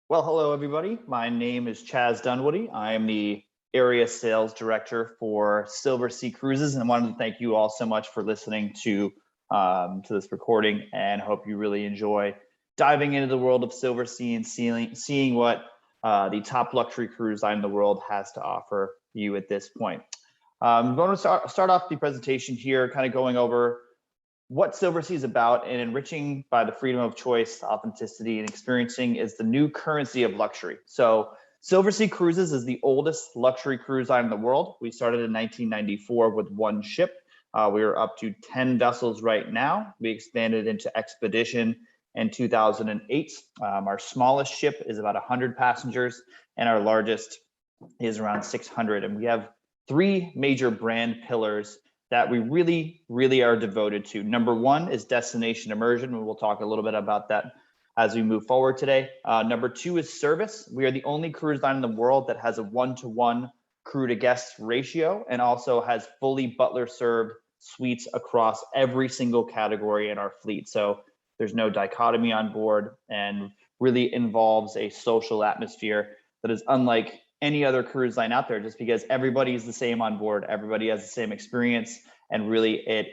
Well, hello, everybody. My name is Chaz Dunwoody. I am the area sales director for Silversea Cruises, and I wanted to thank you all so much for listening to this recording, and hope you really enjoy diving into the world of Silversea and seeing what the top luxury cruise line in the world has to offer you at this point. I'm going to start off the presentation here, kind of going over what Silversea is about, and enriching by the freedom of choice, authenticity, and experiencing is the new currency of luxury. So Silversea Cruises is the oldest luxury cruise line in the world. We started in 1994 with one ship. We are up to 10 vessels right now. We expanded into Expedition in 2008. Our smallest ship is about 100 passengers, and our largest is around 600. And we have three major brand pillars that we really are devoted to. Number one is destination immersion, and we'll talk a little bit about that as we move forward today. Number two is service. We are the only cruise line in the world that has a 1-to-1 crew to guest ratio, and also has fully butler served suites across every single category in our fleet. So there's no dichotomy on board, and really involves a social atmosphere that is unlike any other cruise line out there, just because everybody is the same on board, everybody has the same experience, and really it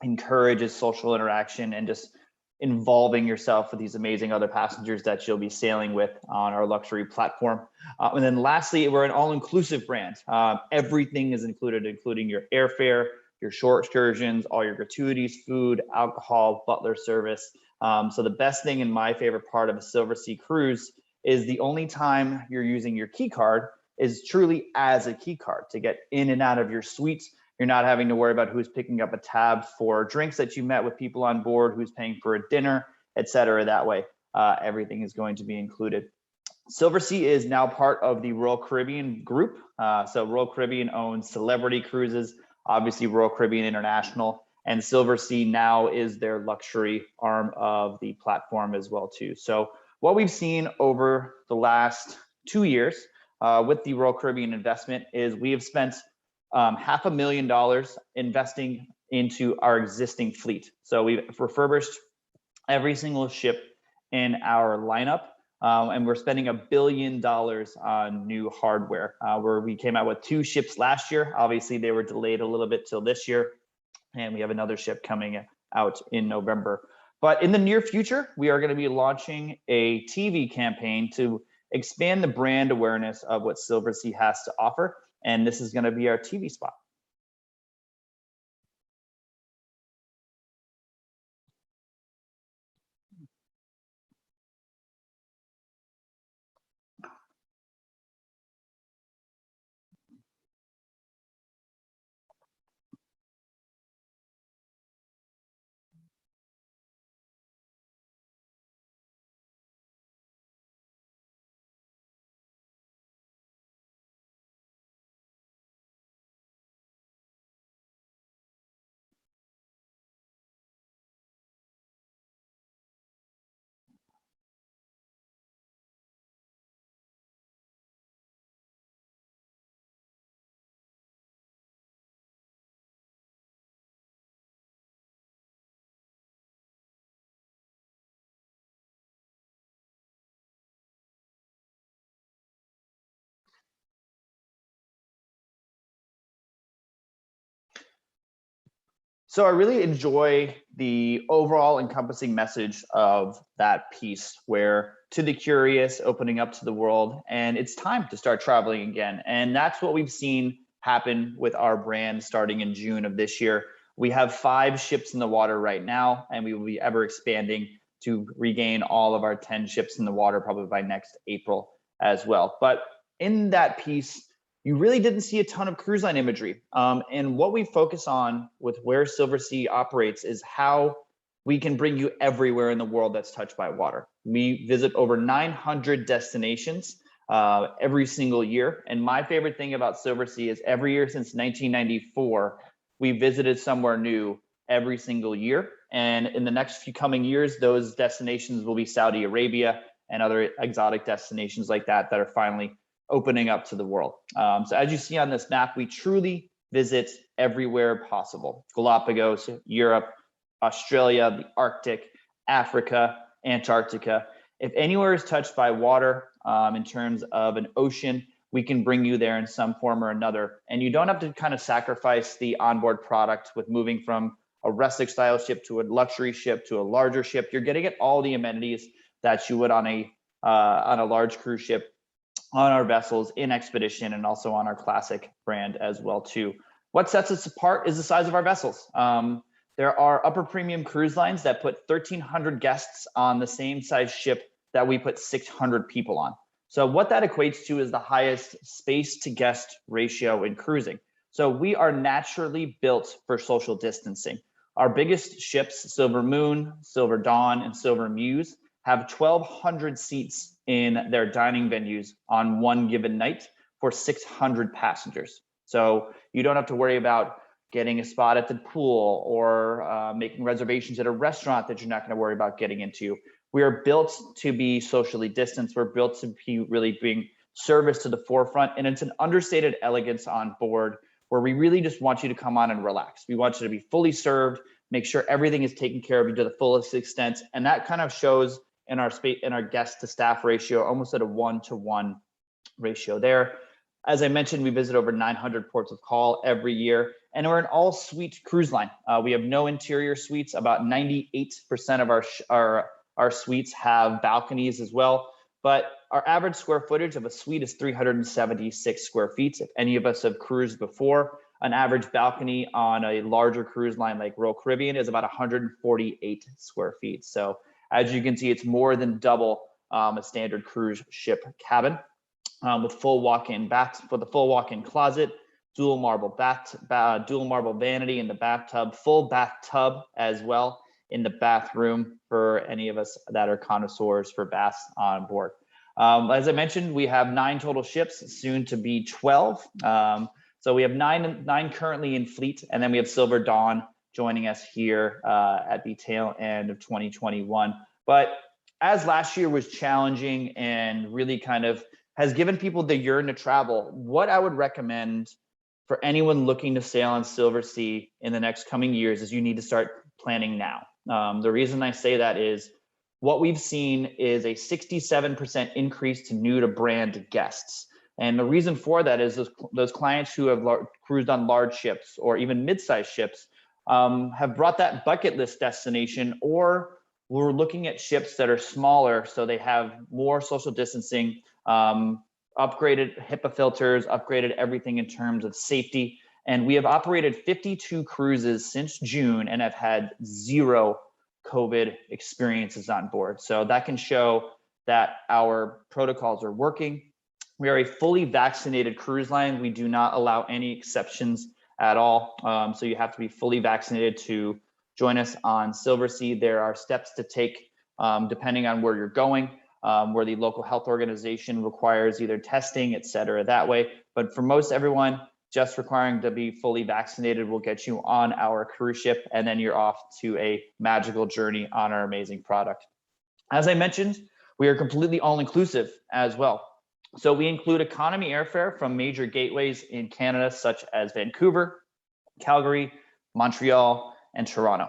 encourages social interaction and just involving yourself with these amazing other passengers that you'll be sailing with on our luxury platform. And then lastly, we're an all-inclusive brand. Everything is included, including your airfare, your shore excursions, all your gratuities, food, alcohol, butler service. So the best thing, and my favorite part of a Silversea cruise, is the only time you're using your key card is truly as a key card to get in and out of your suites. You're not having to worry about who's picking up a tab for drinks that you met with people on board, who's paying for a dinner, etc. That way, everything is going to be included. Silversea is now part of the Royal Caribbean group. So Royal Caribbean owns Celebrity Cruises, obviously Royal Caribbean International, and Silversea now is their luxury arm of the platform as well too. So what we've seen over the last 2 years with the Royal Caribbean investment is we have spent $500,000 investing into our existing fleet. So we've refurbished every single ship in our lineup, and we're spending $1 billion on new hardware, where we came out with 2 ships last year. Obviously, they were delayed a little bit till this year, and we have another ship coming out in November. But in the near future, we are going to be launching a TV campaign to expand the brand awareness of what Silversea has to offer. And this is going to be our TV spot. So I really enjoy the overall encompassing message of that piece, where to the curious, opening up to the world, and it's time to start traveling again. And that's what we've seen happen with our brand starting in June of this year. We have 5 ships in the water right now, and we will be ever expanding to regain all of our 10 ships in the water probably by next April as well. But in that piece, you really didn't see a ton of cruise line imagery. And what we focus on with where Silversea operates is how we can bring you everywhere in the world that's touched by water. We visit over 900 destinations every single year. And my favorite thing about Silversea is every year since 1994, we visited somewhere new every single year. And in the next few coming years, those destinations will be Saudi Arabia and other exotic destinations like that are finally opening up to the world. So as you see on this map, we truly visit everywhere possible. Galapagos, Europe, Australia, the Arctic, Africa, Antarctica. If anywhere is touched by water in terms of an ocean, we can bring you there in some form or another. And you don't have to kind of sacrifice the onboard product with moving from a rustic style ship to a luxury ship to a larger ship. You're getting at all the amenities that you would on a large cruise ship, on our vessels in Expedition, and also on our classic brand as well too. What sets us apart is the size of our vessels. There are upper premium cruise lines that put 1,300 guests on the same size ship that we put 600 people on. So what that equates to is the highest space to guest ratio in cruising. So we are naturally built for social distancing. Our biggest ships, Silver Moon, Silver Dawn, and Silver Muse, have 1,200 seats in their dining venues on one given night for 600 passengers. So you don't have to worry about getting a spot at the pool or making reservations at a restaurant that you're not going to worry about getting into. We are built to be socially distanced. We're built to be really bring service to the forefront. And it's an understated elegance on board where we really just want you to come on and relax. We want you to be fully served, make sure everything is taken care of you to the fullest extent. And that kind of shows in our guest to staff ratio, almost at a 1-to-1 ratio there. As I mentioned, we visit over 900 ports of call every year, and we're an all suite cruise line. We have no interior suites. About 98% of our suites have balconies as well, but our average square footage of a suite is 376 square feet. If any of us have cruised before, an average balcony on a larger cruise line like Royal Caribbean is about 148 square feet. So as you can see, it's more than double a standard cruise ship cabin with full walk-in bath, for the full walk-in closet, dual marble vanity in the bathtub, full bathtub as well in the bathroom for any of us that are connoisseurs for baths on board. As I mentioned, we have 9 total ships, soon to be 12. So we have nine currently in fleet, and then we have Silver Dawn joining us here at the tail end of 2021. But as last year was challenging and really kind of has given people the yearn to travel, what I would recommend for anyone looking to sail on Silversea in the next coming years is you need to start planning now. The reason I say that is what we've seen is a 67% increase to new to brand guests. And the reason for that is those clients who have cruised on large ships or even mid-sized ships have brought that bucket list destination, or we're looking at ships that are smaller so they have more social distancing, upgraded HIPAA filters, upgraded everything in terms of safety. And we have operated 52 cruises since June and have had 0 COVID experiences on board. So that can show that our protocols are working. We are a fully vaccinated cruise line. We do not allow any exceptions at all. So you have to be fully vaccinated to join us on Silversea. There are steps to take depending on where you're going, where the local health organization requires either testing, et cetera, that way. But for most everyone, just requiring to be fully vaccinated will get you on our cruise ship, and then you're off to a magical journey on our amazing product. As I mentioned, we are completely all-inclusive as well. So we include economy airfare from major gateways in Canada, such as Vancouver, Calgary, Montreal, and Toronto.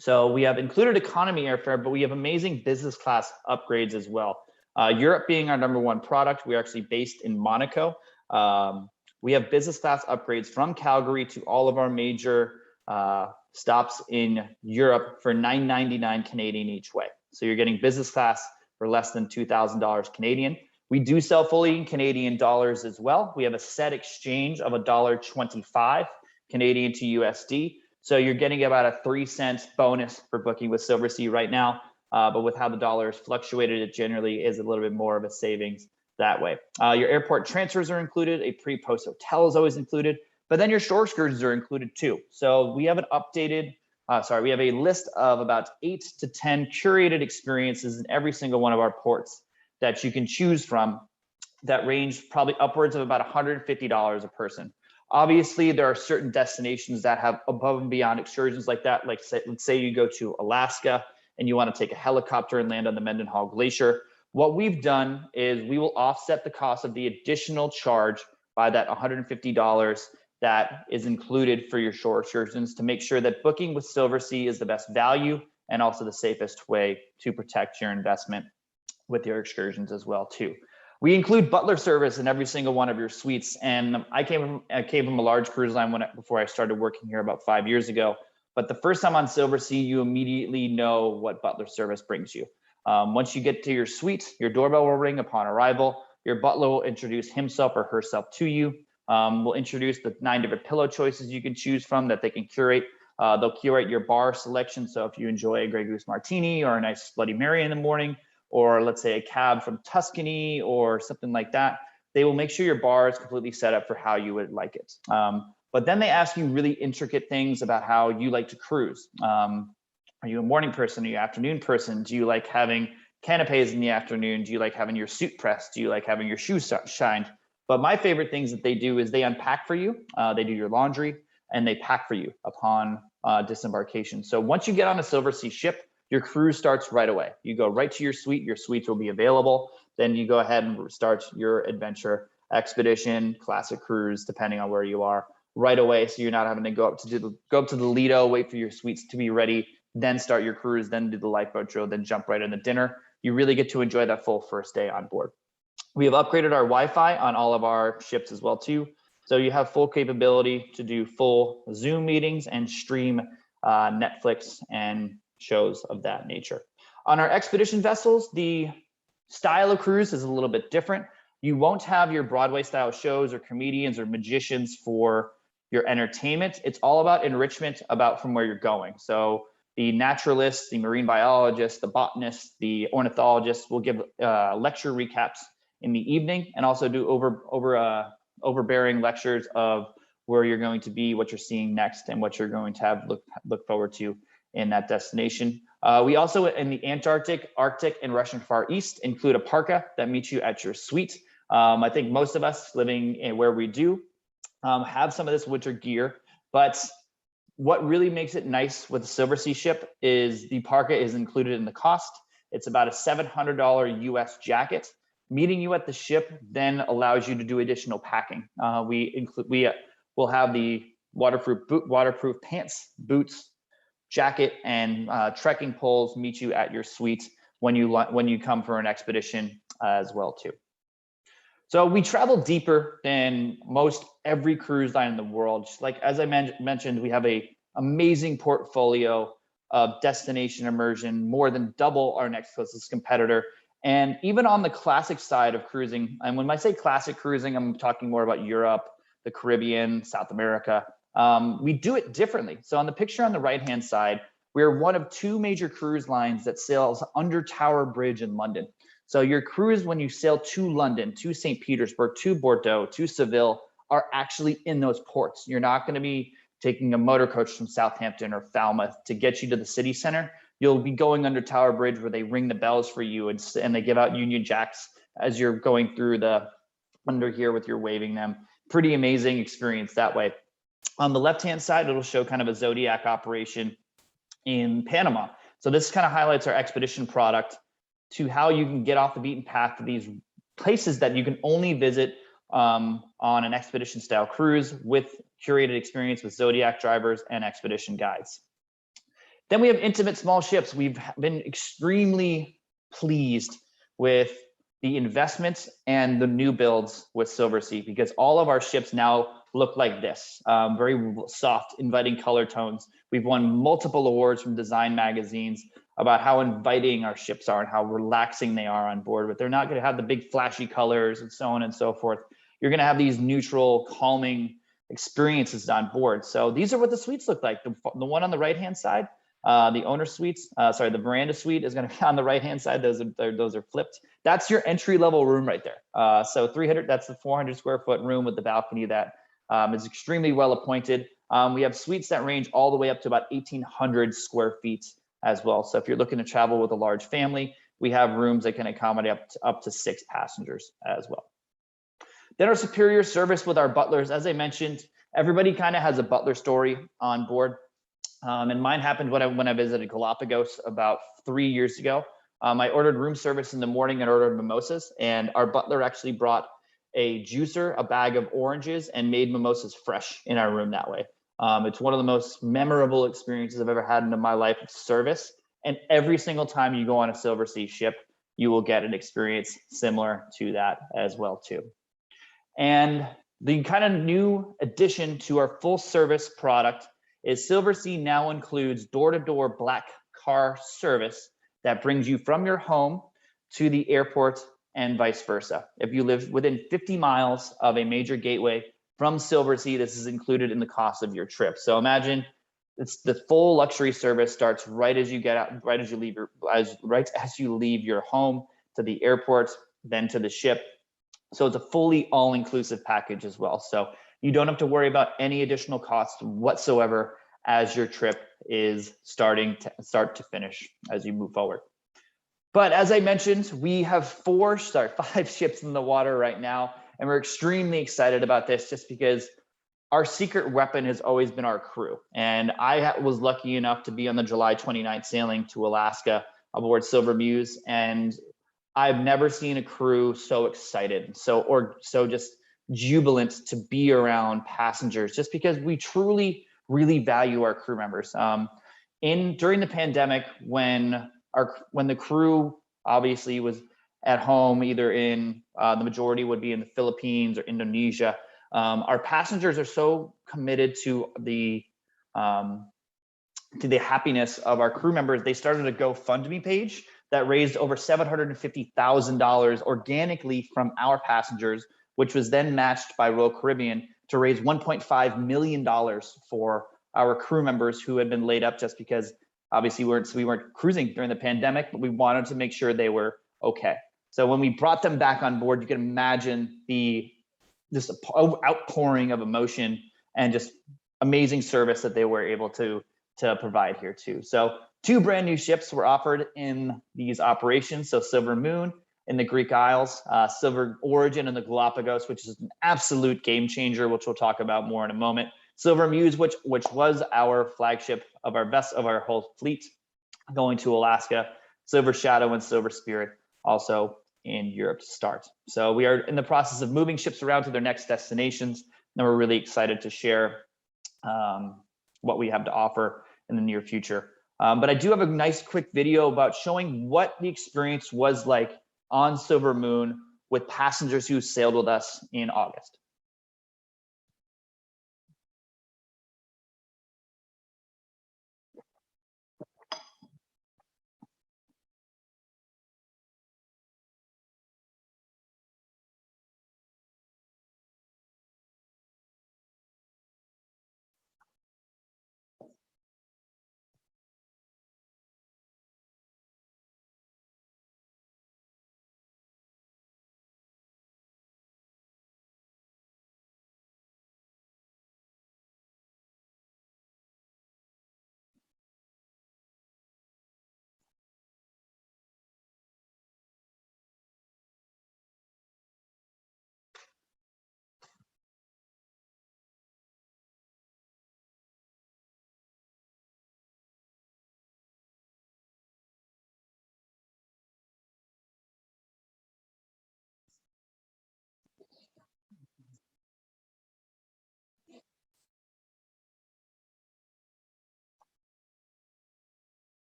So we have included economy airfare, but we have amazing business class upgrades as well. Europe being our #1 product, we're actually based in Monaco. We have business class upgrades from Calgary to all of our major stops in Europe for $9.99 Canadian each way. So you're getting business class for less than $2,000 Canadian. We do sell fully in Canadian dollars as well. We have a set exchange of $1.25 Canadian to USD. So you're getting about a 3-cent bonus for booking with Silversea right now. But with how the dollar is fluctuated, it generally is a little bit more of a savings that way. Your airport transfers are included. A pre-post hotel is always included, but then your shore excursions are included too. So we have an updated, we have a list of about 8 to 10 curated experiences in every single one of our ports that you can choose from that range probably upwards of about $150 a person. Obviously, there are certain destinations that have above and beyond excursions like that. Like let's say you go to Alaska and you want to take a helicopter and land on the Mendenhall Glacier. What we've done is we will offset the cost of the additional charge by that $150 that is included for your shore excursions to make sure that booking with Silversea is the best value and also the safest way to protect your investment. with your excursions as well too. We include butler service in every single one of your suites. And I came from a large cruise line before I started working here about 5 years ago. But the first time on Silversea, you immediately know what butler service brings you. Once you get to your suite, your doorbell will ring upon arrival. Your butler will introduce himself or herself to you. We'll introduce the 9 different pillow choices you can choose from that they can curate. They'll curate your bar selection. So if you enjoy a Grey Goose Martini or a nice Bloody Mary in the morning, or let's say a cab from Tuscany or something like that, they will make sure your bar is completely set up for how you would like it. But then they ask you really intricate things about how you like to cruise. Are you a morning person? Are you an afternoon person? Do you like having canapes in the afternoon? Do you like having your suit pressed? Do you like having your shoes shined? But my favorite things that they do is they unpack for you. They do your laundry and they pack for you upon disembarkation. So once you get on a Silversea ship, your cruise starts right away. You go right to your suite. Your suites will be available. Then you go ahead and start your adventure, expedition, classic cruise, depending on where you are, right away. So you're not having to go up to the Lido, wait for your suites to be ready, then start your cruise, then do the lifeboat drill, then jump right into dinner. You really get to enjoy that full first day on board. We have upgraded our Wi-Fi on all of our ships as well too. So you have full capability to do full Zoom meetings and stream Netflix and shows of that nature. On our expedition vessels, the style of cruise is a little bit different. You won't have your Broadway style shows or comedians or magicians for your entertainment. It's all about enrichment about from where you're going. So the naturalists, the marine biologists, the botanists, the ornithologists will give lecture recaps in the evening and also do overbearing lectures of where you're going to be, what you're seeing next, and what you're going to have look forward to in that destination. We also, in the Antarctic, Arctic, and Russian Far East, include a parka that meets you at your suite. I think most of us living in where we do have some of this winter gear, but what really makes it nice with the Silversea ship is the parka is included in the cost. It's about a $700 US jacket. Meeting you at the ship then allows you to do additional packing. We will have the waterproof pants, boots, jacket, and trekking poles meet you at your suite when you come for an expedition as well too. So we travel deeper than most every cruise line in the world. Like as I mentioned, we have a amazing portfolio of destination immersion, more than double our next closest competitor. And even on the classic side of cruising, and when I say classic cruising, I'm talking more about Europe, the Caribbean, South America. We do it differently. So on the picture on the right-hand side, we're one of 2 major cruise lines that sails under Tower Bridge in London. So your cruise, when you sail to London, to St. Petersburg, to Bordeaux, to Seville, are actually in those ports. You're not going to be taking a motor coach from Southampton or Falmouth to get you to the city center. You'll be going under Tower Bridge where they ring the bells for you and they give out Union Jacks as you're going through the under here with your waving them. Pretty amazing experience that way. On the left-hand side, it'll show kind of a Zodiac operation in Panama. So this kind of highlights our expedition product to how you can get off the beaten path to these places that you can only visit on an expedition style cruise with curated experience with Zodiac drivers and expedition guides. Then we have intimate small ships. We've been extremely pleased with the investments and the new builds with Silversea because all of our ships now look like this, very soft, inviting color tones. We've won multiple awards from design magazines about how inviting our ships are and how relaxing they are on board, but they're not going to have the big flashy colors and so on and so forth. You're going to have these neutral, calming experiences on board. So these are what the suites look like. The one on the right-hand side, the owner suites, the veranda suite is going to be on the right-hand side. Those are flipped. That's your entry-level room right there. So 300, that's the 400 square foot room with the balcony that is extremely well appointed. We have suites that range all the way up to about 1,800 square feet as well. So if you're looking to travel with a large family, we have rooms that can accommodate up to 6 passengers as well. Then our superior service with our butlers. As I mentioned, everybody kind of has a butler story on board. And mine happened when I visited Galapagos about 3 years ago. I ordered room service in the morning and ordered mimosas, and our butler actually brought a juicer, a bag of oranges, and made mimosas fresh in our room that way. It's one of the most memorable experiences I've ever had in my life of service. And every single time you go on a Silversea ship, you will get an experience similar to that as well too. And the kind of new addition to our full service product is Silversea now includes door-to-door black car service that brings you from your home to the airport and vice versa. If you live within 50 miles of a major gateway from Silversea, this is included in the cost of your trip. So imagine it's the full luxury service starts right as you get out, right as you leave your home to the airport, then to the ship. So it's a fully all-inclusive package as well. So you don't have to worry about any additional costs whatsoever as your trip is start to finish as you move forward. But as I mentioned, we have 5 ships in the water right now, and we're extremely excited about this just because our secret weapon has always been our crew. And I was lucky enough to be on the July 29th sailing to Alaska aboard Silver Muse, and I've never seen a crew so excited, so just jubilant to be around passengers, just because we truly really value our crew members. During the pandemic, when the crew obviously was at home, either in the majority would be in the Philippines or Indonesia, our passengers are so committed to the happiness of our crew members. They started a GoFundMe page that raised over $750,000 organically from our passengers, which was then matched by Royal Caribbean to raise $1.5 million for our crew members who had been laid up just because obviously we weren't cruising during the pandemic, but we wanted to make sure they were okay. So when we brought them back on board, you can imagine this outpouring of emotion and just amazing service that they were able to provide here too. So 2 brand new ships were offered in these operations. So Silver Moon in the Greek Isles, Silver Origin in the Galapagos, which is an absolute game changer, which we'll talk about more in a moment. Silver Muse, which was our flagship of our whole fleet, going to Alaska. Silver Shadow and Silver Spirit also in Europe to start. So we are in the process of moving ships around to their next destinations, and we're really excited to share what we have to offer in the near future. But I do have a nice quick video about showing what the experience was like on Silver Moon with passengers who sailed with us in August.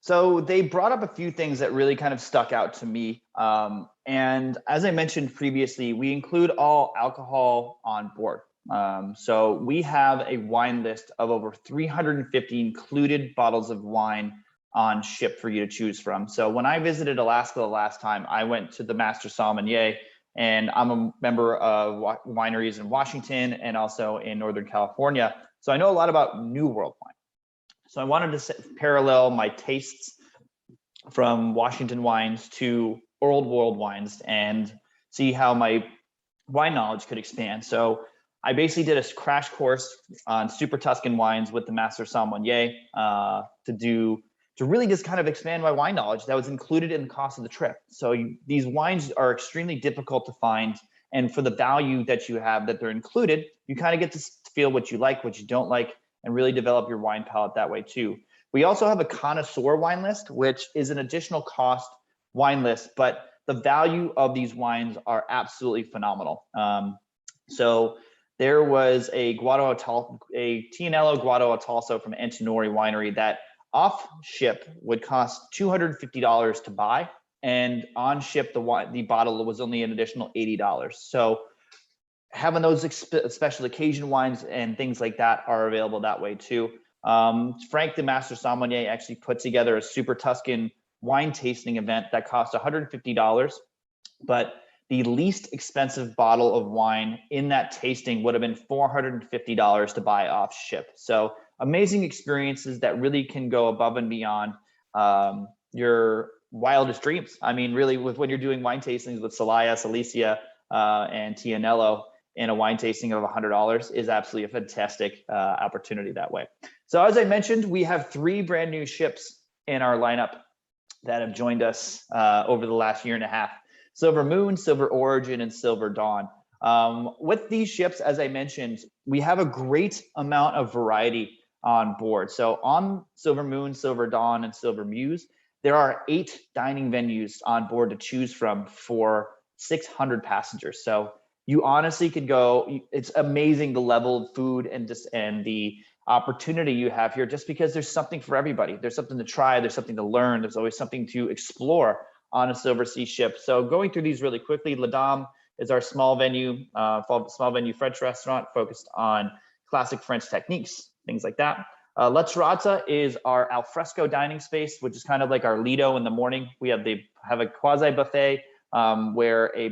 So they brought up a few things that really kind of stuck out to me. And as I mentioned previously, we include all alcohol on board. So we have a wine list of over 350 included bottles of wine on ship for you to choose from. So when I visited Alaska the last time, I went to the Master Sommelier, and I'm a member of wineries in Washington and also in Northern California. So I know a lot about New World wine. So I wanted to parallel my tastes from Washington wines to Old World wines and see how my wine knowledge could expand. So I basically did a crash course on Super Tuscan wines with the Master Sommelier to really just kind of expand my wine knowledge that was included in the cost of the trip. So these wines are extremely difficult to find, and for the value that you have that they're included, you kind of get to feel what you like, what you don't like, and really develop your wine palate that way too. We also have a connoisseur wine list, which is an additional cost wine list, but the value of these wines are absolutely phenomenal. So there was a Tianello Guado Atalso from Antinori Winery that off ship would cost $250 to buy, and on ship the bottle was only an additional $80. So having those special occasion wines and things like that are available that way too. Frank, the master sommelier, actually put together a Super Tuscan wine tasting event that cost $150, but the least expensive bottle of wine in that tasting would have been $450 to buy off ship. So amazing experiences that really can go above and beyond your wildest dreams. I mean, really, when you're doing wine tastings with Celaya, Silesia, and Tianello in a wine tasting of $100 is absolutely a fantastic opportunity that way. So as I mentioned, we have 3 brand new ships in our lineup that have joined us over the last year and a half: Silver Moon, Silver Origin, and Silver Dawn. With these ships, as I mentioned, we have a great amount of variety on board. So on Silver Moon, Silver Dawn, and Silver Muse, there are 8 dining venues on board to choose from for 600 passengers. So you honestly could go, it's amazing the level of food and the opportunity you have here, just because there's something for everybody. There's something to try, there's something to learn, there's always something to explore on a Silversea ship. So going through these really quickly, La Dame is our small venue French restaurant focused on classic French techniques, things like that. La Terrazza is our alfresco dining space, which is kind of like our Lido in the morning. We have a quasi buffet where a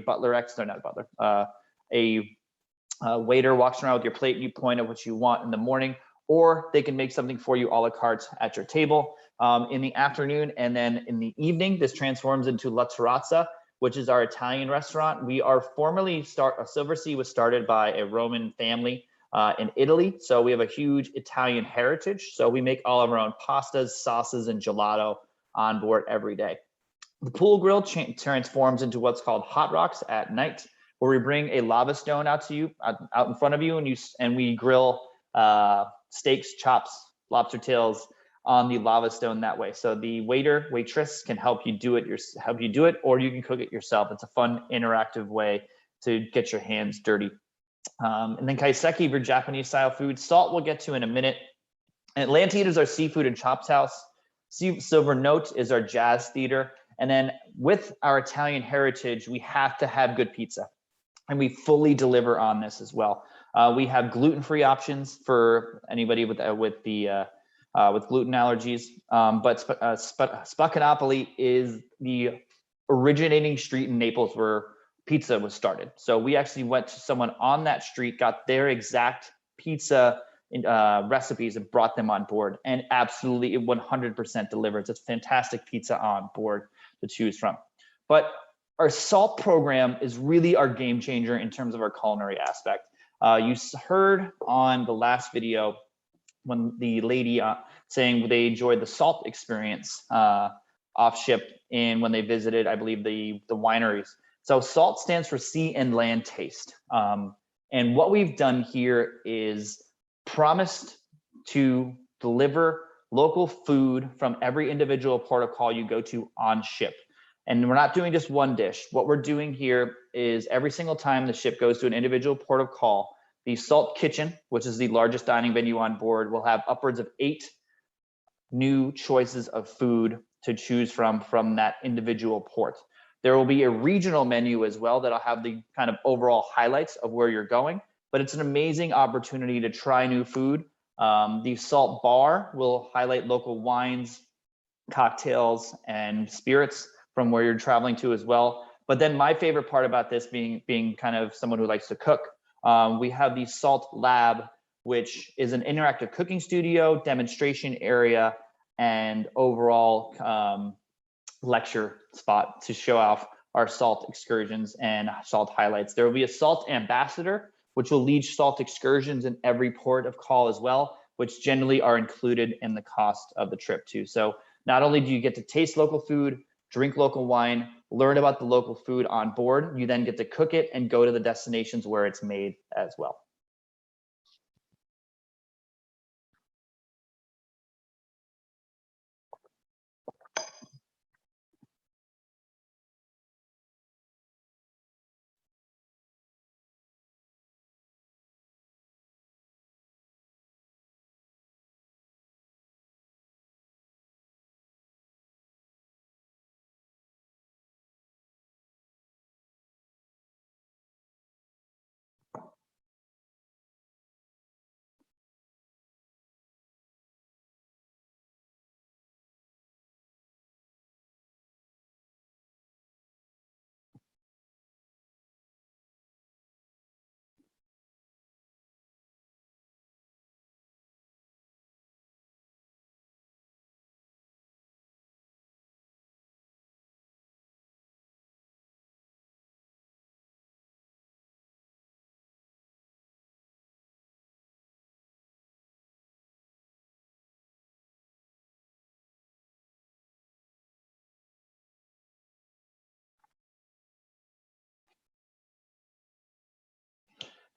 waiter walks around with your plate and you point at what you want in the morning, or they can make something for you a la carte at your table in the afternoon. And then in the evening, this transforms into La Terrazza, which is our Italian restaurant. We are Silversea was started by a Roman family in Italy. So we have a huge Italian heritage. So we make all of our own pastas, sauces, and gelato on board every day. The pool grill transforms into what's called Hot Rocks at night, where we bring a lava stone out to you, out in front of you, and we grill steaks, chops, lobster tails on the lava stone that way. So the waitress can help you do it, or you can cook it yourself. It's a fun, interactive way to get your hands dirty. And then kaiseki for Japanese style food. Salt we'll get to in a minute. Atlantide is our seafood and chops house. Silver Note is our jazz theater. And then with our Italian heritage, we have to have good pizza, and we fully deliver on this as well. We have gluten-free options for anybody with gluten allergies. But Spaccanapoli is the originating street in Naples where pizza was started. So we actually went to someone on that street, got their exact pizza recipes and brought them on board, and absolutely it 100% delivers. It's fantastic pizza on board to choose from. But our salt program is really our game changer in terms of our culinary aspect. You heard on the last video when the lady saying they enjoyed the salt experience off ship when they visited, I believe, the wineries. So SALT stands for Sea and Land Taste. And what we've done here is promised to deliver local food from every individual port of call you go to on ship. And we're not doing just one dish. What we're doing here is every single time the ship goes to an individual port of call, the Salt Kitchen, which is the largest dining venue on board, will have upwards of 8 new choices of food to choose from that individual port. There will be a regional menu as well that'll have the kind of overall highlights of where you're going, but it's an amazing opportunity to try new food. The Salt Bar will highlight local wines, cocktails, and spirits from where you're traveling to as well. But then my favorite part about this being kind of someone who likes to cook, we have the Salt Lab, which is an interactive cooking studio, demonstration area, and overall lecture spot to show off our salt excursions and salt highlights. There will be a salt ambassador, which will lead salt excursions in every port of call as well, which generally are included in the cost of the trip too. So not only do you get to taste local food, drink local wine, learn about the local food on board, you then get to cook it and go to the destinations where it's made as well.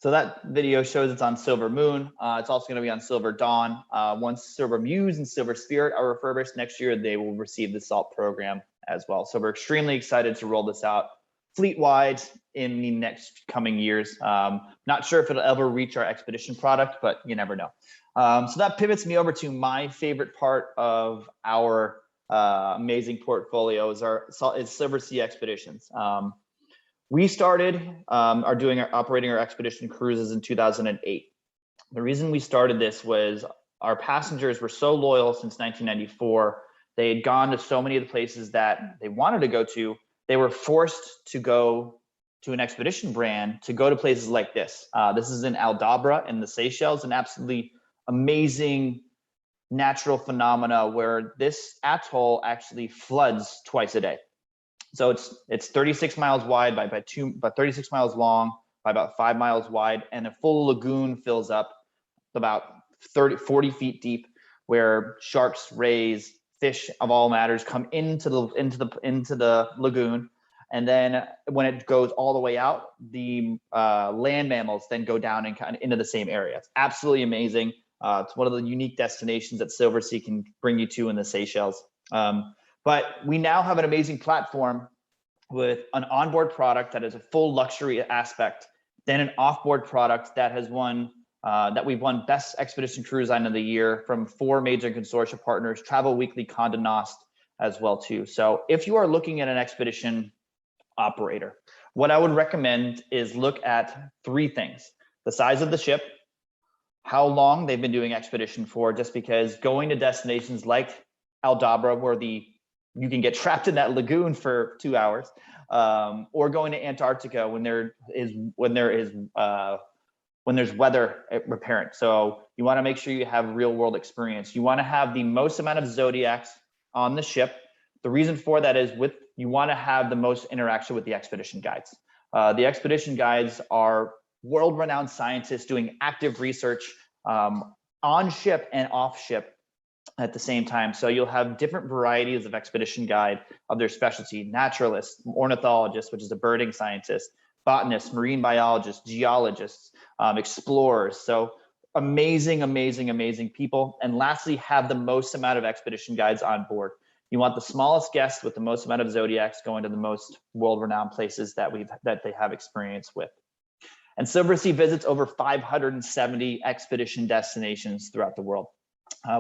So that video shows it's on Silver Moon. It's also going to be on Silver Dawn. Once Silver Muse and Silver Spirit are refurbished next year, they will receive the SALT program as well. So we're extremely excited to roll this out fleet-wide in the next coming years. Not sure if it'll ever reach our expedition product, but you never know. So that pivots me over to my favorite part of our amazing portfolio is Silversea Expeditions. We started operating our expedition cruises in 2008. The reason we started this was our passengers were so loyal since 1994. They had gone to so many of the places that they wanted to go to. They were forced to go to an expedition brand to go to places like this. This is in Aldabra in the Seychelles, an absolutely amazing natural phenomena where this atoll actually floods twice a day. So it's 36 miles wide by 36 miles long by about 5 miles wide, and a full lagoon fills up about 40 feet deep, where sharks, rays, fish of all matters come into the lagoon, and then when it goes all the way out, the land mammals then go down and kind of into the same area. It's absolutely amazing. It's one of the unique destinations that Silversea can bring you to in the Seychelles. But we now have an amazing platform with an onboard product that is a full luxury aspect, then an offboard product that has won that we've won Best Expedition Cruise Line of the Year from 4 major consortia partners, Travel Weekly, Condé Nast as well too. So if you are looking at an expedition operator, what I would recommend is look at 3 things: the size of the ship, how long they've been doing expedition for, just because going to destinations like Aldabra, where you can get trapped in that lagoon for 2 hours, or going to Antarctica when there's weather apparent. So you want to make sure you have real world experience. You want to have the most amount of zodiacs on the ship. The reason for that is you want to have the most interaction with the expedition guides. The expedition guides are world-renowned scientists doing active research on ship and off ship at the same time. So you'll have different varieties of expedition guide of their specialty: naturalists, ornithologists, which is a birding scientist, botanists, marine biologists, geologists, explorers. So amazing, amazing, amazing people. And lastly, have the most amount of expedition guides on board. You want the smallest guests with the most amount of zodiacs going to the most world-renowned places that they have experience with. And Silversea visits over 570 expedition destinations throughout the world.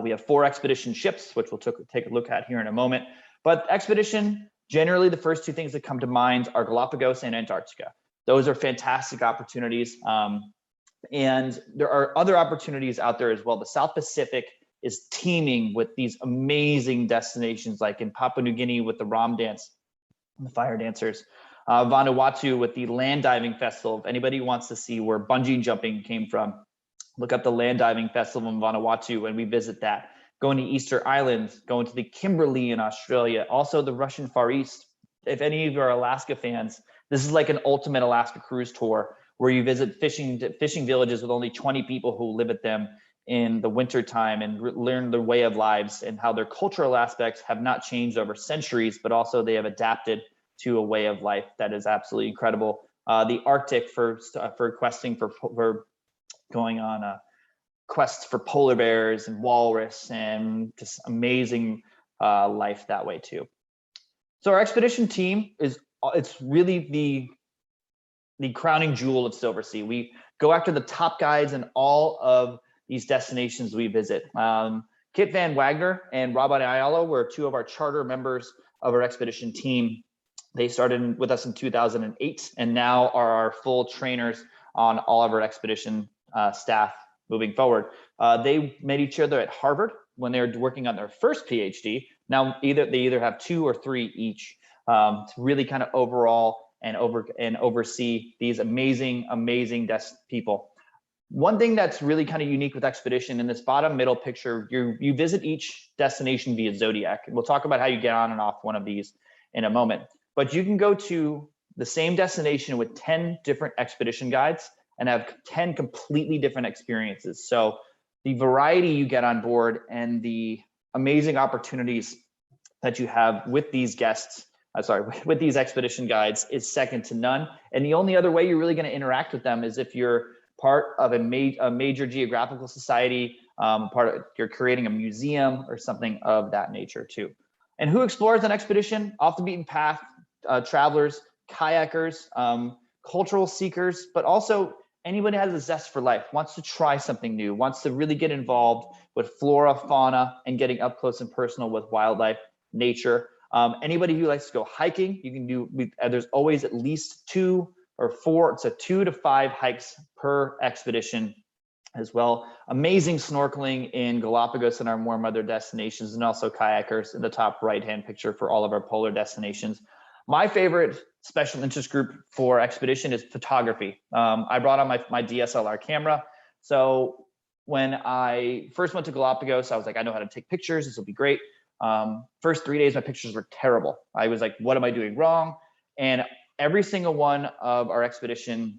We have 4 expedition ships, which we'll take a look at here in a moment. But expedition, generally the first 2 things that come to mind are Galapagos and Antarctica. Those are fantastic opportunities. And there are other opportunities out there as well. The South Pacific is teeming with these amazing destinations, like in Papua New Guinea with the Ram Dance, the Fire Dancers. Vanuatu with the Land Diving Festival. If anybody wants to see where bungee jumping came from, look up the Land Diving Festival in Vanuatu and we visit that. Going to Easter Islands, going to the Kimberley in Australia, also the Russian Far East. If any of you are Alaska fans, this is like an ultimate Alaska cruise tour where you visit fishing villages with only 20 people who live at them in the winter time and learn their way of lives and how their cultural aspects have not changed over centuries, but also they have adapted to a way of life that is absolutely incredible. The Arctic for questing for going on a quest for polar bears and walrus, and just amazing life that way too. So our expedition team it's really the crowning jewel of Silversea. We go after the top guides in all of these destinations we visit. Kit Van Wagner and Robin Ayala were 2 of our charter members of our expedition team. They started with us in 2008 and now are our full trainers on all of our expedition staff moving forward. They met each other at Harvard when they were working on their first PhD. Now they either have 2 or 3 each to really kind of oversee these amazing people. One thing that's really kind of unique with expedition, in this bottom middle picture, you visit each destination via Zodiac. We'll talk about how you get on and off one of these in a moment. But you can go to the same destination with 10 different expedition guides and have 10 completely different experiences. So the variety you get on board and the amazing opportunities that you have with these with these expedition guides is second to none. And the only other way you're really going to interact with them is if you're part of a major geographical society, you're creating a museum or something of that nature too. And who explores an expedition? Off the beaten path, travelers, kayakers, cultural seekers, but also anybody who has a zest for life, wants to try something new, wants to really get involved with flora, fauna, and getting up close and personal with wildlife, nature. Anybody who likes to go hiking, you can do, there's always at least 2 or 4, it's a 2 to 5 hikes per expedition as well. Amazing snorkeling in Galapagos and our warm weather destinations, and also kayakers in the top right-hand picture for all of our polar destinations. My favorite special interest group for expedition is photography. I brought on my DSLR camera. So when I first went to Galapagos, I was like, I know how to take pictures, this will be great. First 3 days, my pictures were terrible. I was like, what am I doing wrong? And every single one of our expedition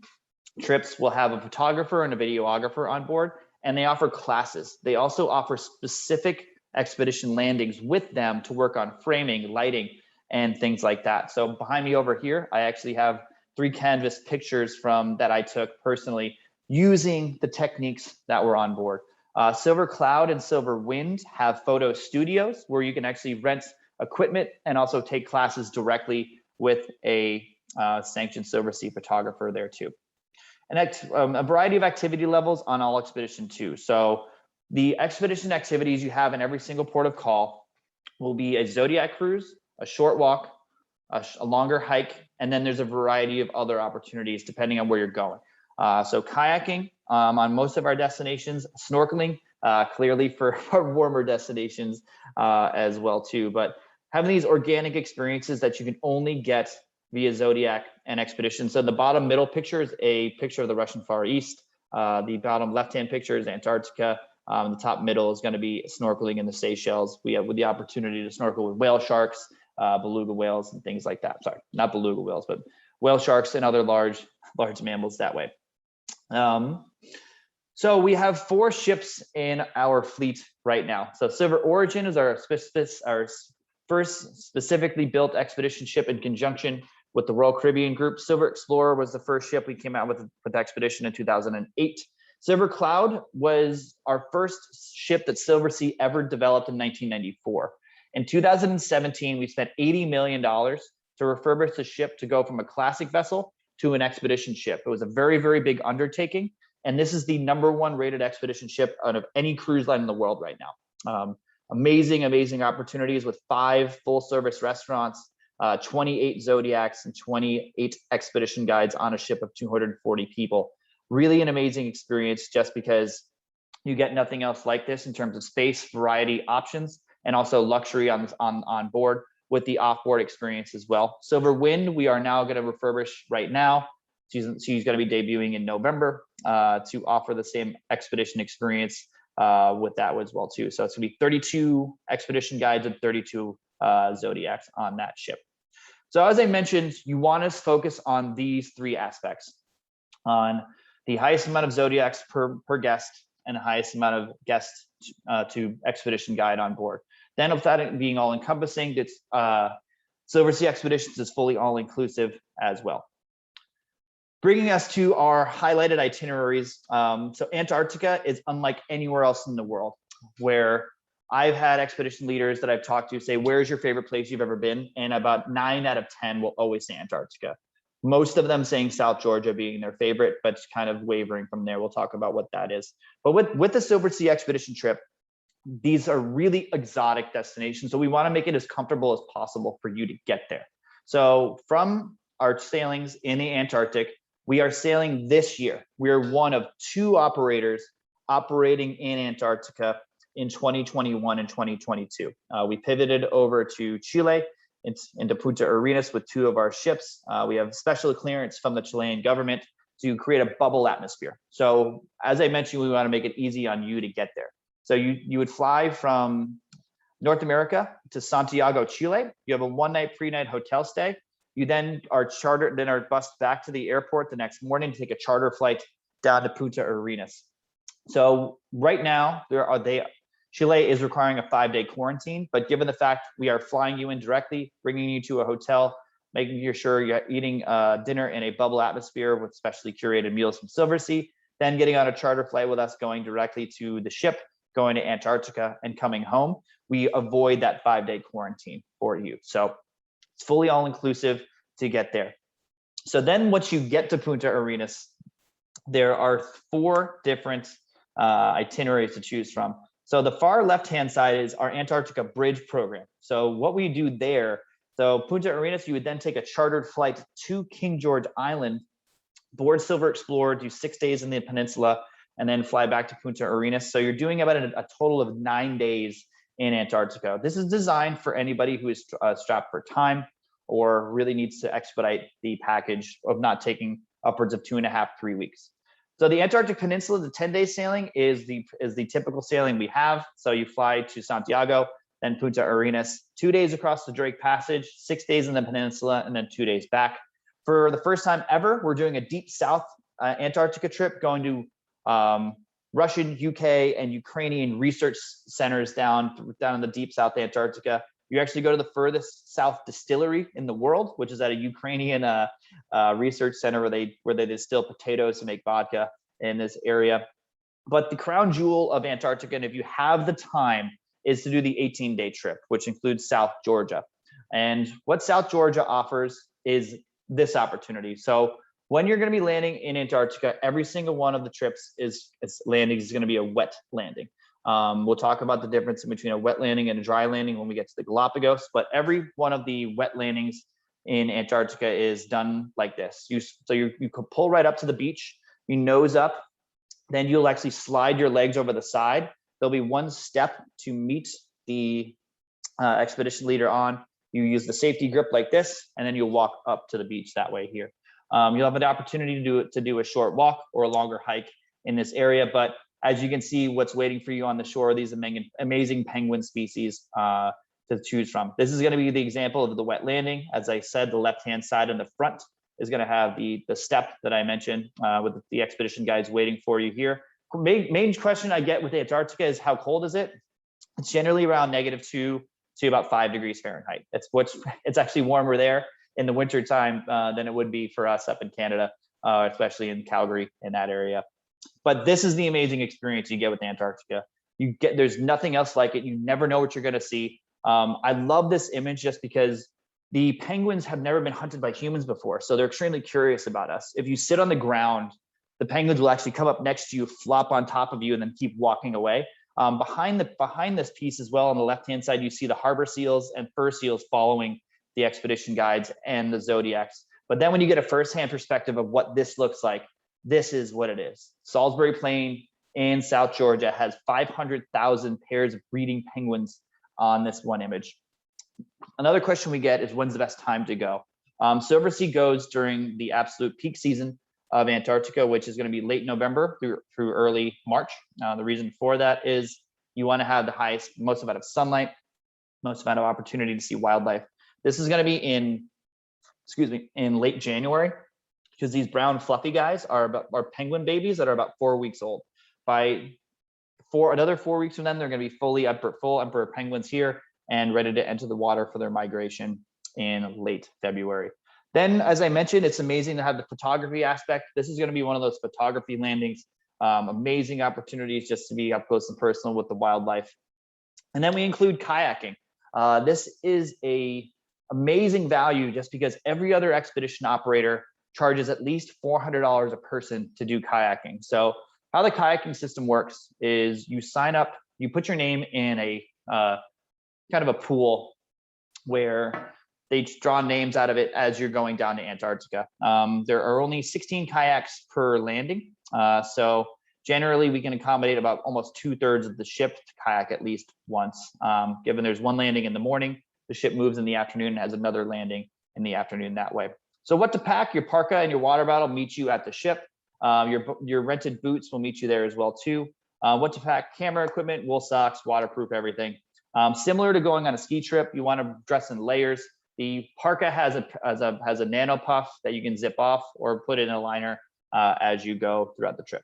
trips will have a photographer and a videographer on board, and they offer classes. They also offer specific expedition landings with them to work on framing, lighting, and things like that. So behind me over here, I actually have 3 canvas pictures from that I took personally using the techniques that were on board. Silver Cloud and Silver Wind have photo studios where you can actually rent equipment and also take classes directly with a sanctioned Silversea photographer there too. And a variety of activity levels on all expedition too. So the expedition activities you have in every single port of call will be a Zodiac cruise, a short walk, a longer hike, and then there's a variety of other opportunities depending on where you're going. So kayaking on most of our destinations, snorkeling clearly for warmer destinations as well too. But having these organic experiences that you can only get via Zodiac and Expedition. So the bottom middle picture is a picture of the Russian Far East. The bottom left-hand picture is Antarctica. The top middle is going to be snorkeling in the Seychelles. We have the opportunity to snorkel with whale sharks, beluga whales, and things like that. Sorry, not beluga whales, but whale sharks and other large mammals that way. So we have 4 ships in our fleet right now. So Silver Origin is our first specifically built expedition ship in conjunction with the Royal Caribbean Group. Silver Explorer was the first ship we came out with Expedition in 2008. Silver Cloud was our first ship that Silversea ever developed in 1994. In 2017, we spent $80 million to refurbish the ship to go from a classic vessel to an expedition ship. It was a very, very big undertaking. And this is the #1 rated expedition ship out of any cruise line in the world right now. Amazing opportunities with 5 full service restaurants, 28 Zodiacs, and 28 expedition guides on a ship of 240 people. Really an amazing experience just because you get nothing else like this in terms of space, variety, options, and also luxury on board with the offboard experience as well. Silver Wind, we are now going to refurbish right now. She's going to be debuting in November to offer the same expedition experience with that as well too. So it's going to be 32 expedition guides and 32 Zodiacs on that ship. So as I mentioned, you want to focus on these 3 aspects: on the highest amount of Zodiacs per guest and the highest amount of guests to expedition guide on board. Then with that being all encompassing, it's Silversea Expeditions is fully all inclusive as well. Bringing us to our highlighted itineraries. So Antarctica is unlike anywhere else in the world, where I've had expedition leaders that I've talked to say, where's your favorite place you've ever been? And about 9 out of 10 will always say Antarctica. Most of them saying South Georgia being their favorite, but kind of wavering from there. We'll talk about what that is. But with the Silversea expedition trip, these are really exotic destinations. So we want to make it as comfortable as possible for you to get there. So from our sailings in the Antarctic, we are sailing this year. We are one of 2 operators operating in Antarctica in 2021 and 2022. We pivoted over to Chile, into Punta Arenas with 2 of our ships. We have special clearance from the Chilean government to create a bubble atmosphere. So as I mentioned, we want to make it easy on you to get there. So you would fly from North America to Santiago, Chile. You have a 1-night pre-night hotel stay. You then are bussed back to the airport the next morning to take a charter flight down to Punta Arenas. So right now, Chile is requiring a 5-day quarantine, but given the fact we are flying you in directly, bringing you to a hotel, making sure you're eating dinner in a bubble atmosphere with specially curated meals from Silversea, then getting on a charter flight with us, going directly to the ship, going to Antarctica and coming home. We avoid that 5-day quarantine for you. So it's fully all inclusive to get there. So then once you get to Punta Arenas, there are 4 different itineraries to choose from. So the far left-hand side is our Antarctica Bridge program. So what we do there, so Punta Arenas, you would then take a chartered flight to King George Island, board Silver Explorer, do 6 days in the peninsula, and then fly back to Punta Arenas. So you're doing about a total of 9 days in Antarctica. This is designed for anybody who is strapped for time or really needs to expedite the package of not taking upwards of 2.5, 3 weeks. So the Antarctic Peninsula, the 10-day sailing is the typical sailing we have. So you fly to Santiago, then Punta Arenas, 2 days across the Drake Passage, 6 days in the peninsula, and then 2 days back. For the first time ever, we're doing a deep south Antarctica trip, going to Russian, UK, and Ukrainian research centers down in the deep South Antarctica. You actually go to the furthest south distillery in the world, which is at a Ukrainian research center where they distill potatoes to make vodka in this area. But the crown jewel of Antarctica, and if you have the time, is to do the 18-day trip, which includes South Georgia. And what South Georgia offers is this opportunity. So when you're going to be landing in Antarctica, every single one of the trips is going to be a wet landing. We'll talk about the difference between a wet landing and a dry landing when we get to the Galapagos, but every one of the wet landings in Antarctica is done like this. You could pull right up to the beach, you nose up, then you'll actually slide your legs over the side. There'll be one step to meet the expedition leader on. You use the safety grip like this, and then you'll walk up to the beach that way here. You'll have an opportunity to do a short walk or a longer hike in this area, but as you can see, what's waiting for you on the shore, these amazing penguin species to choose from. This is going to be the example of the wet landing. As I said, the left-hand side in the front is going to have the step that I mentioned with the expedition guides waiting for you here. Main question I get with Antarctica is how cold is it? It's generally around -2 to about 5 degrees Fahrenheit. It's actually warmer there in the winter time than it would be for us up in Canada, especially in Calgary in that area. But this is the amazing experience you get with Antarctica. There's nothing else like it. You never know what you're going to see. I love this image just because the penguins have never been hunted by humans before, so they're extremely curious about us. If you sit on the ground, the penguins will actually come up next to you, flop on top of you, and then keep walking away. Behind this piece as well, on the left-hand side, you see the harbor seals and fur seals following the expedition guides and the Zodiacs. But then when you get a firsthand perspective of what this looks like, this is what it is. Salisbury Plain in South Georgia has 500,000 pairs of breeding penguins on this one image. Another question we get is, when's the best time to go? Silversea goes during the absolute peak season of Antarctica, which is going to be late November through early March. The reason for that is you want to have the most amount of sunlight, most amount of opportunity to see wildlife. This is going to be in late January, because these brown fluffy guys are penguin babies that are about 4 weeks old. By another 4 weeks from then, they're going to be full emperor penguins here and ready to enter the water for their migration in late February. Then, as I mentioned, it's amazing to have the photography aspect. This is going to be one of those photography landings. Amazing opportunities just to be up close and personal with the wildlife. And then we include kayaking. This is a amazing value just because every other expedition operator charges at least $400 a person to do kayaking. So how the kayaking system works is you sign up, you put your name in a kind of a pool where they draw names out of it as you're going down to Antarctica. There are only 16 kayaks per landing. So generally we can accommodate about almost 2/3 of the ship to kayak at least once. Given there's one landing in the morning, the ship moves in the afternoon and has another landing in the afternoon that way. So what to pack: your parka and your water bottle meet you at the ship. Your rented boots will meet you there as well too. What to pack: camera equipment, wool socks, waterproof everything. Similar to going on a ski trip, you want to dress in layers. The parka has a nano puff that you can zip off or put in a liner as you go throughout the trip.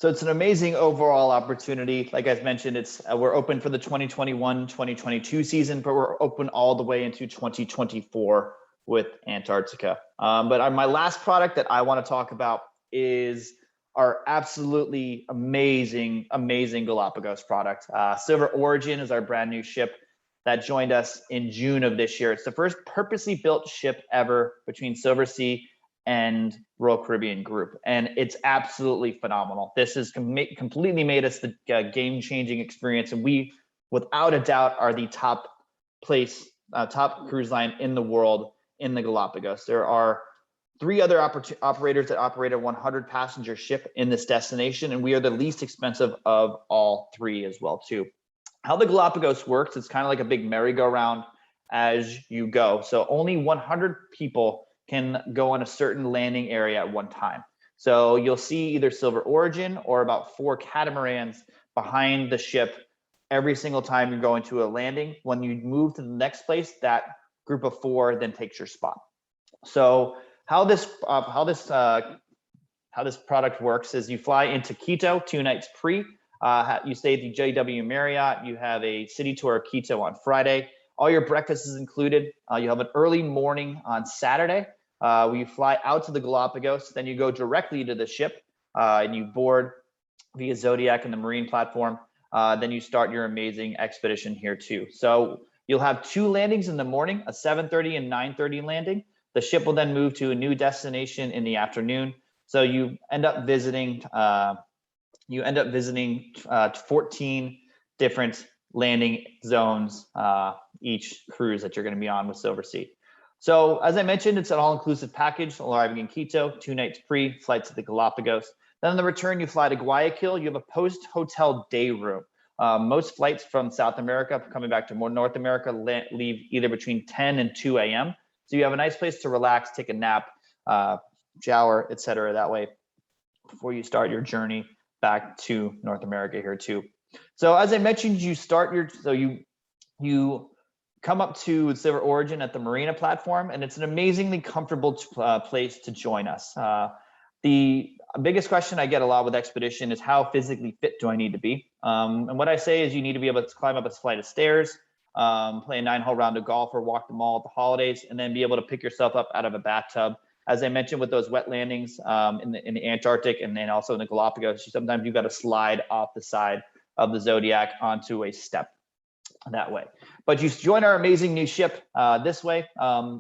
So it's an amazing overall opportunity. Like I mentioned, we're open for the 2021-2022 season, but we're open all the way into 2024 with Antarctica. But my last product that I want to talk about is our absolutely amazing Galapagos product. Silver Origin is our brand new ship that joined us in June of this year. It's the first purposely built ship ever between Silversea and Royal Caribbean Group, and it's absolutely phenomenal. This has completely made us the game-changing experience, and we, without a doubt, are the top cruise line in the world in the Galapagos. There are 3 other operators that operate a 100-passenger ship in this destination, and we are the least expensive of all 3 as well, too. How the Galapagos works, it's kind of like a big merry-go-round as you go. So only 100 people can go on a certain landing area at one time. So you'll see either Silver Origin or about 4 catamarans behind the ship every single time you're going to a landing. When you move to the next place, that group of 4 then takes your spot. So how this product works is you fly into Quito 2 nights pre. You stay at the JW Marriott. You have a city tour of Quito on Friday. All your breakfast is included. You have an early morning on Saturday. You fly out to the Galapagos, then you go directly to the ship and you board via Zodiac and the marine platform. Then you start your amazing expedition here too. So you'll have 2 landings in the morning, a 7:30 and 9:30 landing. The ship will then move to a new destination in the afternoon. So you end up visiting 14 different landing zones each cruise that you're going to be on with Silversea. So as I mentioned, it's an all-inclusive package, arriving in Quito, 2 nights pre, flight to the Galapagos. Then on the return, you fly to Guayaquil. You have a post-hotel day room. Most flights from South America coming back to North America leave either between 10 and 2 a.m. So you have a nice place to relax, take a nap, shower, etc. that way before you start your journey back to North America here too. So as I mentioned, you come up to Silver Origin at the Marina platform, and it's an amazingly comfortable place to join us. The biggest question I get a lot with Expedition is how physically fit do I need to be? And what I say is you need to be able to climb up a flight of stairs, play a 9-hole round of golf or walk the mall at the holidays, and then be able to pick yourself up out of a bathtub. As I mentioned with those wet landings in the Antarctic and then also in the Galapagos, sometimes you've got to slide off the side of the Zodiac onto a step that way. But you join our amazing new ship this way.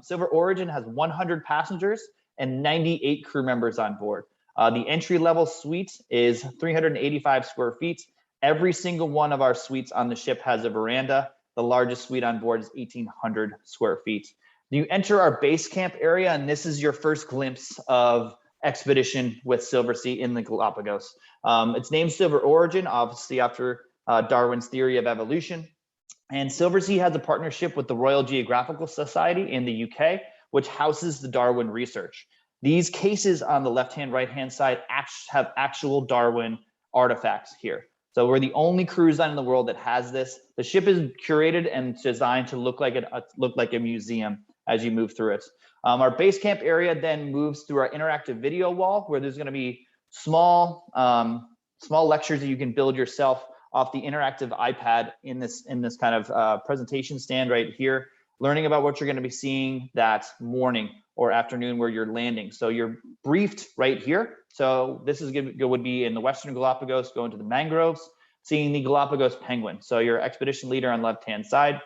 Silver Origin has 100 passengers and 98 crew members on board. The entry-level suite is 385 square feet. Every single one of our suites on the ship has a veranda. The largest suite on board is 1,800 square feet. You enter our base camp area, and this is your first glimpse of Expedition with Silversea in the Galapagos. It's named Silver Origin, obviously after Darwin's theory of evolution. And Silversea has a partnership with the Royal Geographical Society in the UK, which houses the Darwin research. These cases on the left-hand, right-hand side have actual Darwin artifacts here. So we're the only cruise line in the world that has this. The ship is curated and designed to look like a museum as you move through it. Our base camp area then moves through our interactive video wall, where there's going to be small lectures that you can build yourself off the interactive iPad in this kind of presentation stand right here, learning about what you're going to be seeing that morning or afternoon where you're landing. So you're briefed right here. So this would be in the Western Galapagos, going to the mangroves, seeing the Galapagos penguin. So your expedition leader on left-hand side,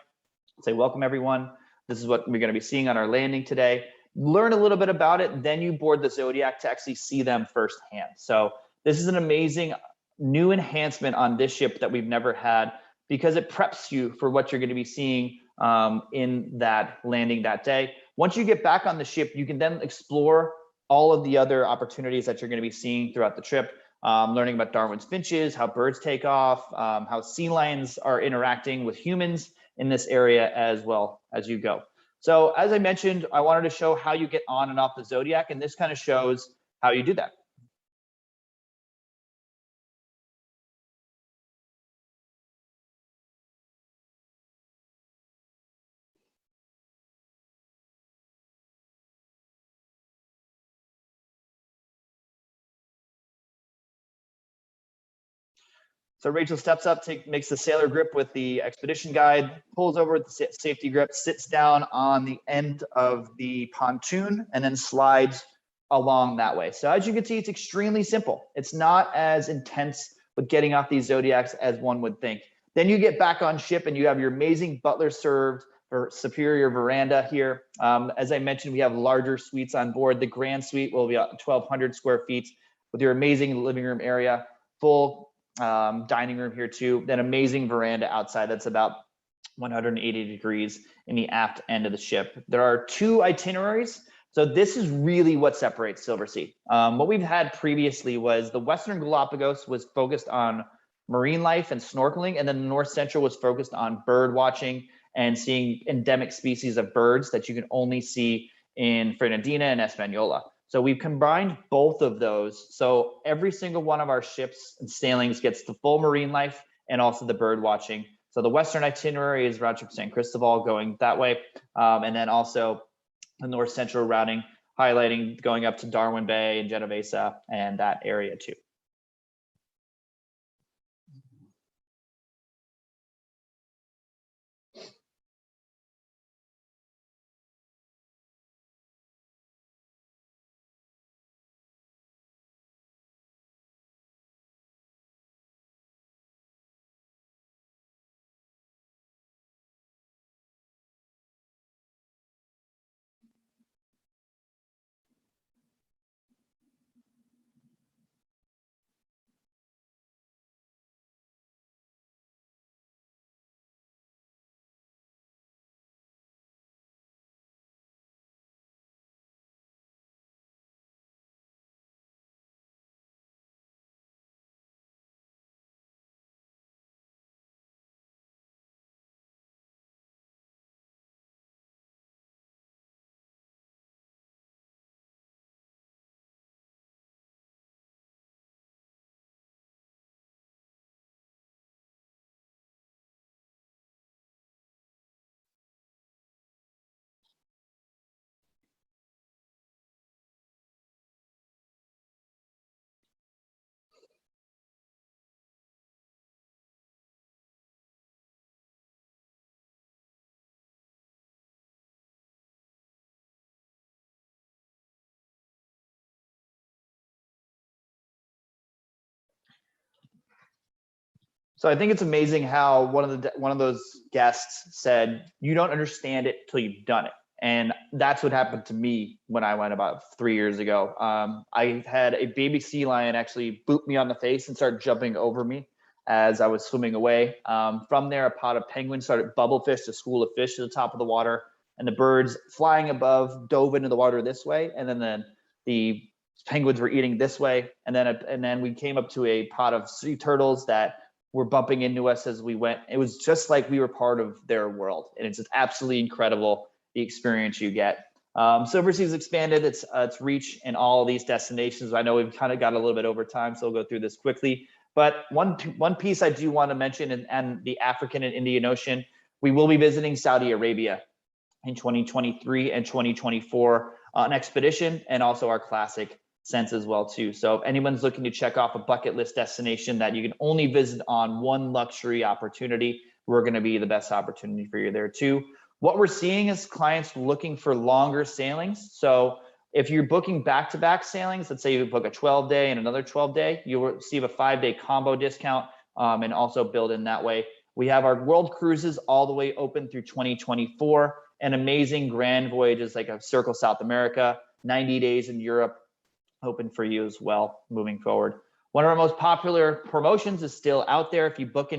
say, welcome everyone. This is what we're going to be seeing on our landing today. Learn a little bit about it, then you board the Zodiac to actually see them firsthand. So this is an amazing new enhancement on this ship that we've never had, because it preps you for what you're going to be seeing in that landing that day. Once you get back on the ship, you can then explore all of the other opportunities that you're going to be seeing throughout the trip, learning about Darwin's finches, how birds take off, how sea lions are interacting with humans in this area as well as you go. So as I mentioned, I wanted to show how you get on and off the Zodiac, and this kind of shows how you do that. So Rachel steps up, makes the sailor grip with the expedition guide, pulls over with the safety grip, sits down on the end of the pontoon, and then slides along that way. So as you can see, it's extremely simple. It's not as intense with getting off these Zodiacs as one would think. Then you get back on ship and you have your amazing butler served or superior veranda here. As I mentioned, we have larger suites on board. The grand suite will be 1,200 square feet with your amazing living room area, full dining room here too, then amazing veranda outside that's about 180 degrees in the aft end of the ship. There are 2 itineraries. So this is really what separates Silversea. What we've had previously was the Western Galapagos was focused on marine life and snorkeling, and then the North Central was focused on bird watching and seeing endemic species of birds that you can only see in Fernandina and Española. So we've combined both of those. So every single one of our ships and sailings gets the full marine life and also the bird watching. So the Western itinerary is round trip San Cristobal going that way. And then also the North Central routing, highlighting going up to Darwin Bay and Genovesa and that area too. So I think it's amazing how one of those guests said, "You don't understand it till you've done it," and that's what happened to me when I went about 3 years ago. I had a baby sea lion actually boot me on the face and start jumping over me as I was swimming away. From there, a pod of penguins started bubble fish, a school of fish at the top of the water, and the birds flying above dove into the water this way, and then the penguins were eating this way, and then we came up to a pod of sea turtles that were bumping into us as we went. It was just like we were part of their world, and it's just absolutely incredible the experience you get. Silversea's expanded its reach in all of these destinations. I know we've kind of got a little bit over time, so we'll go through this quickly. But one piece I do want to mention, and the African and Indian Ocean, we will be visiting Saudi Arabia in 2023 and 2024 on expedition, and also our classic sense as well too. So if anyone's looking to check off a bucket list destination that you can only visit on one luxury opportunity, we're going to be the best opportunity for you there too. What we're seeing is clients looking for longer sailings. So if you're booking back-to-back sailings, let's say you book a 12-day and another 12-day, you'll receive a 5-day combo discount, and also build in that way. We have our world cruises all the way open through 2024, and amazing grand voyages like a Circle South America, 90 days in Europe, open for you as well moving forward. One of our most popular promotions is still out there. If you book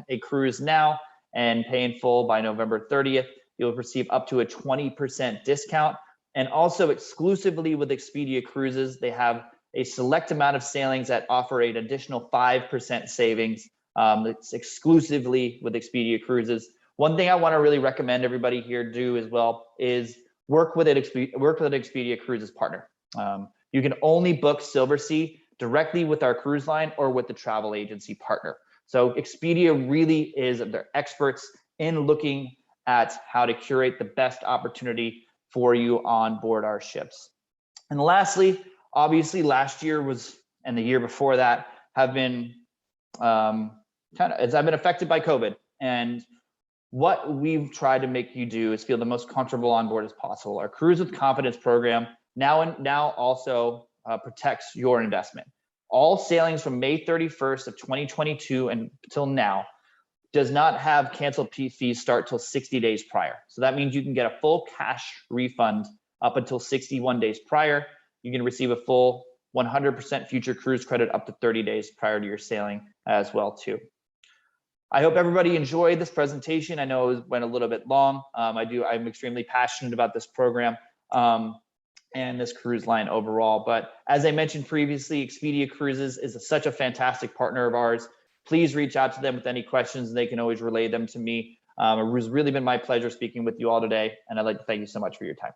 a cruise now and pay in full by November 30th, you'll receive up to a 20% discount. And also exclusively with Expedia Cruises, they have a select amount of sailings that offer an additional 5% savings. It's exclusively with Expedia Cruises. One thing I want to really recommend everybody here do as well is work with an Expedia Cruises partner. You can only book Silversea directly with our cruise line or with the travel agency partner. So Expedia really is, they're experts in looking at how to curate the best opportunity for you on board our ships. And lastly, obviously last year and the year before that have been as I've been affected by COVID, and what we've tried to make you do is feel the most comfortable on board as possible. Our Cruise with Confidence program now also protects your investment. All sailings from May 31st of 2022 until now does not have canceled fees start till 60 days prior. So that means you can get a full cash refund up until 61 days prior. You can receive a full 100% future cruise credit up to 30 days prior to your sailing as well too. I hope everybody enjoyed this presentation. I know it went a little bit long. I'm extremely passionate about this program and this cruise line overall. But as I mentioned previously, Expedia Cruises is such a fantastic partner of ours. Please reach out to them with any questions, and they can always relay them to me. It has really been my pleasure speaking with you all today, and I'd like to thank you so much for your time.